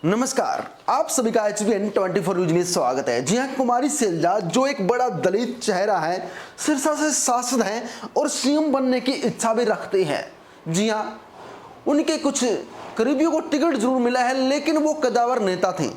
नमस्कार, आप सभी का HBN24 न्यूज में स्वागत है। जी हां, कुमारी शैलजा जो एक बड़ा दलित चेहरा है, सिरसा से सांसद हैं और सीएम बनने की इच्छा भी रखते हैं। जी हां, उनके कुछ करीबियों को टिकट जरूर मिला है, लेकिन वो कदावर नेता थे।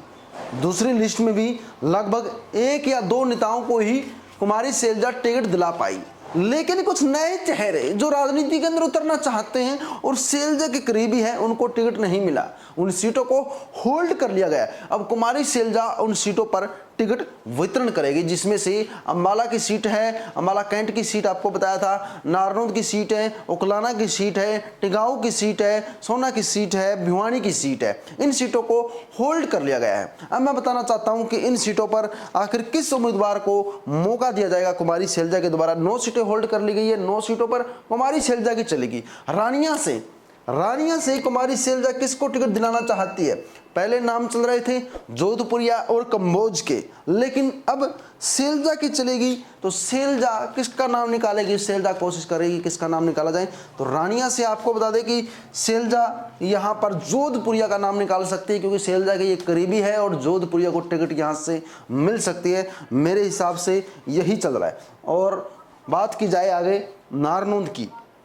दूसरी लिस्ट में भी लगभग 1 या 2 नेताओं को ही कुमारी शैलजा टिकट दिला पाई, लेकिन कुछ नए चेहरे जो राजनीति के अंदर उतरना चाहते हैं और शैलजा के करीबी हैं, उनको टिकट नहीं मिला। उन सीटों को होल्ड कर लिया गया। अब कुमारी शैलजा उन सीटों पर टिकट वितरण करेगी, जिसमें से अम्बाला की सीट है, अम्बाला कैंट की सीट आपको बताया था, नारनौंद की सीट है, उकलाना की सीट है, टिगांव की सीट है, सोना की सीट है, भिवानी की सीट है। इन सीटों को होल्ड कर लिया गया है। अब मैं बताना चाहता हूं कि इन सीटों पर आखिर किस उम्मीदवार को मौका दिया जाएगा। कुमारी शैलजा के द्वारा 9 सीटें होल्ड कर ली गई है। 9 सीटों पर कुमारी शैलजा की चलेगी। रानिया से कुमारी शैलजा किसको टिकट दिलाना चाहती है? पहले नाम चल रहे थे जोधपुरिया और कंबोज के, लेकिन अब शैलजा की चलेगी। तो शैलजा किसका नाम निकालेगी? शैलजा कोशिश करेगी किसका नाम निकाला जाए। तो रानिया से आपको बता दें कि शैलजा यहां पर जोधपुरिया का नाम निकाल सकती है, क्योंकि शैलजा के ये करीबी है और जोधपुरिया को टिकट यहां से मिल सकती है। मेरे हिसाब से यही चल रहा है। और बात की जाए आगे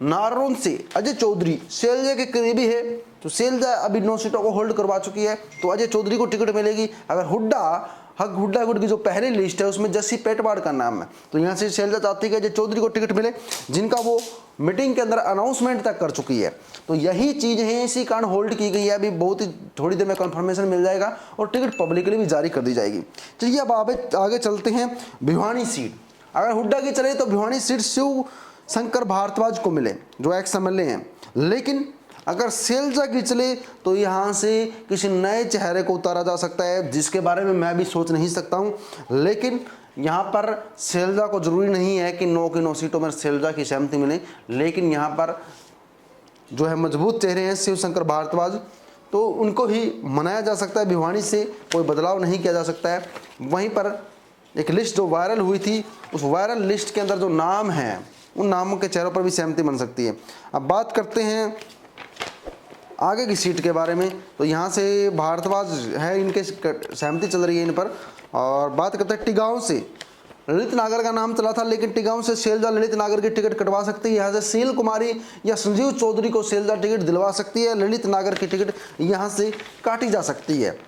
नारनौंद से अजय चौधरी शैलजा के करीबी है, तो शैलजा अभी 9 सीटों को होल्ड करवा चुकी है, तो अजय चौधरी को टिकट मिलेगी। अगर हुड्डा गुट की जो पहली लिस्ट है उसमें जस्सी पेटवाड़ का नाम है, तो यहाँ से शैलजा चाहती है कि अजय चौधरी को टिकट मिले, जिनका वो मीटिंग के अंदर अनाउंसमेंट तक कर चुकी है। तो यही चीज़ है, इसी कारण होल्ड की गई है। अभी बहुत ही थोड़ी देर में कंफर्मेशन मिल जाएगा और टिकट पब्लिकली भी जारी कर दी जाएगी। चलिए अब आगे चलते हैं। भिवानी सीट अगर हुड्डा की चले तो भिवानी सीट शिव शंकर भारद्वाज को मिले, जो एक्स MLA हैं। लेकिन अगर शैलजा की चले तो यहाँ से किसी नए चेहरे को उतारा जा सकता है, जिसके बारे में मैं भी सोच नहीं सकता हूँ। लेकिन यहाँ पर शैलजा को जरूरी नहीं है कि 9 की 9 सीटों में शैलजा की सहमति मिले, लेकिन यहाँ पर जो है मजबूत चेहरे हैं शिव शंकर भारद्वाज, तो उनको ही मनाया जा सकता है। भिवानी से कोई बदलाव नहीं किया जा सकता है। वहीं पर एक लिस्ट जो वायरल हुई थी, उस वायरल लिस्ट के अंदर जो नाम हैं, उन नामों के चेहरों पर भी सहमति बन सकती है। अब बात करते हैं आगे की सीट के बारे में। तो यहाँ से भारद्वाज है, इनके सहमति चल रही है इन पर। और बात करते हैं टिगांव से ललित नागर का नाम चला था, लेकिन टिगांव से शैलजा ललित नागर की टिकट कटवा सकती है। यहाँ से सील कुमारी या संजीव चौधरी को शैलजा टिकट दिलवा सकती है। ललित नागर की टिकट यहाँ से काटी जा सकती है।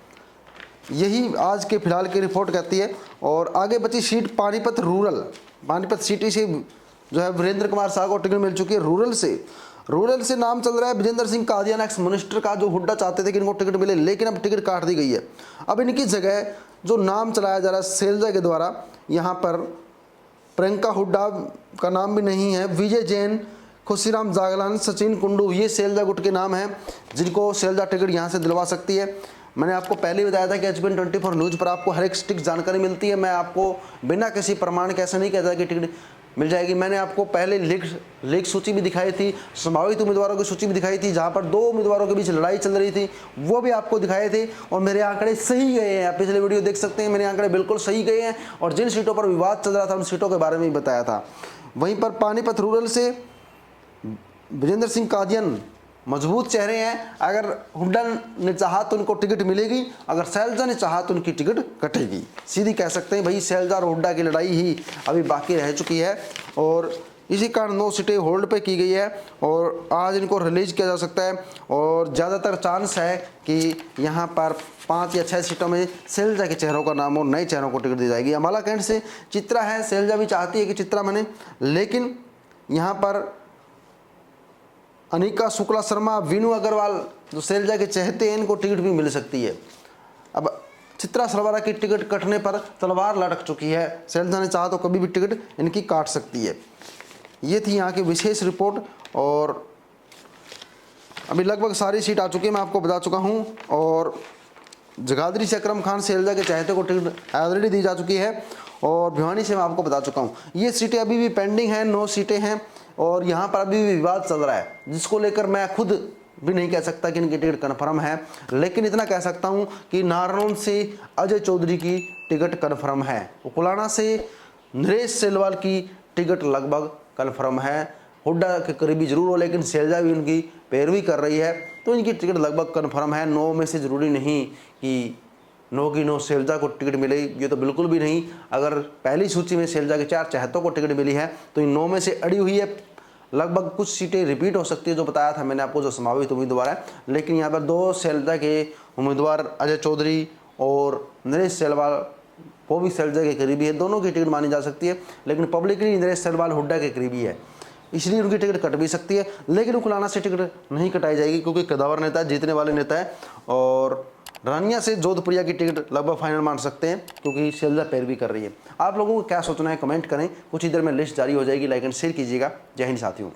यही आज के फिलहाल की रिपोर्ट कहती है। और आगे बची सीट पानीपत सिटी से जो है वीरेंद्र कुमार शाह को टिकट मिल चुकी है। रूरल से नाम चल रहा है विजेंद्र सिंह कादियान, एक्स मिनिस्टर का, जो हुड्डा चाहते थे कि इनको टिकट मिले, लेकिन अब टिकट काट दी गई है। अब इनकी जगह जो नाम चलाया जा रहा है शैलजा के द्वारा, यहाँ पर प्रियंका हुड्डा का नाम भी नहीं है, विजय जैन, खुशीराम जागलान, सचिन कुंडू, ये शैलजा गुट के नाम हैं, जिनको शैलजा टिकट यहाँ से दिलवा सकती है। मैंने आपको पहले बताया था कि HBN24 न्यूज़ पर आपको हर एक स्टिक जानकारी मिलती है। मैं आपको बिना किसी प्रमाण के ऐसा नहीं कहता कि टिकट मिल जाएगी। मैंने आपको पहले लीक सूची भी दिखाई थी, संभावित उम्मीदवारों की सूची भी दिखाई थी, जहां पर 2 उम्मीदवारों के बीच लड़ाई चल रही थी, वो भी आपको दिखाए थे। और मेरे आंकड़े सही गए हैं। आप पिछले वीडियो देख सकते हैं, मेरे आंकड़े बिल्कुल सही गए हैं। और जिन सीटों पर विवाद चल रहा था, उन सीटों के बारे में भी बताया था। वहीं पर पानीपत रूरल से विजेंद्र सिंह कादियान मजबूत चेहरे हैं। अगर हुड्डा ने चाहा तो उनको टिकट मिलेगी, अगर शैलजा ने चाहा तो उनकी टिकट कटेगी। सीधी कह सकते हैं भाई, शैलजा और हुड्डा की लड़ाई ही अभी बाकी रह चुकी है। और इसी कारण 9 सीटें होल्ड पे की गई है और आज इनको रिलीज किया जा सकता है। और ज़्यादातर चांस है कि यहाँ पर 5 या 6 सीटों में शैलजा के चेहरों का नाम और नए चेहरों को टिकट दी जाएगी। अम्बाला कैंट से चित्रा है, शैलजा भी चाहती है कि चित्रा बने, लेकिन यहाँ पर अनिका शुक्ला शर्मा, वीनू अग्रवाल, जो शैलजा के चहेते हैं, इनको टिकट भी मिल सकती है। अब चित्रा सरवरा की टिकट कटने पर तलवार लटक चुकी है। शैलजा ने चाहा तो कभी भी टिकट इनकी काट सकती है। ये थी यहाँ की विशेष रिपोर्ट। और अभी लगभग सारी सीट आ चुकी है, मैं आपको बता चुका हूँ। और जगाधरी से अकरम खान शैलजा के चहेते को टिकट ऑलरेडी दी जा चुकी है। और भिवानी से मैं आपको बता चुका हूँ। ये सीटें अभी भी पेंडिंग हैं, 9 सीटें हैं। और यहाँ पर अभी भी विवाद चल रहा है, जिसको लेकर मैं खुद भी नहीं कह सकता कि इनकी टिकट कन्फर्म है। लेकिन इतना कह सकता हूँ कि नारनौंद से अजय चौधरी की टिकट कन्फर्म है। उकुलाना से नरेश सेलवाल की टिकट लगभग कन्फर्म है। हुड्डा के करीबी जरूर हो, लेकिन शैलजा भी उनकी पैरवी कर रही है, तो इनकी टिकट लगभग कन्फर्म है। 9 में से ज़रूरी नहीं कि 9 की 9 शैलजा को टिकट मिले, ये तो बिल्कुल भी नहीं। अगर पहली सूची में शैलजा के 4 चाहतों को टिकट मिली है तो इन 9 में से अड़ी हुई है। लगभग कुछ सीटें रिपीट हो सकती है, जो बताया था मैंने आपको, जो संभावित उम्मीदवार है। लेकिन यहाँ पर 2 शैलजा के उम्मीदवार अजय चौधरी और नरेश सेलवाल, वो भी शैलजा के करीबी है, दोनों की टिकट मानी जा सकती है। लेकिन पब्लिकली नरेश सेलवाल हुड्डा के करीबी है, इसलिए उनकी टिकट कट भी सकती है। लेकिन उकुलाना से टिकट नहीं कटाई जाएगी, क्योंकि कदावर नेता है, जीतने वाले नेता है। और रानिया से जोधपुरिया की टिकट लगभग फाइनल मान सकते हैं, क्योंकि शैलजा पैरवी कर रही है। आप लोगों को क्या सोचना है कमेंट करें। कुछ ही देर में लिस्ट जारी हो जाएगी, लाइक एंड शेयर कीजिएगा। जय हिंद साथियों।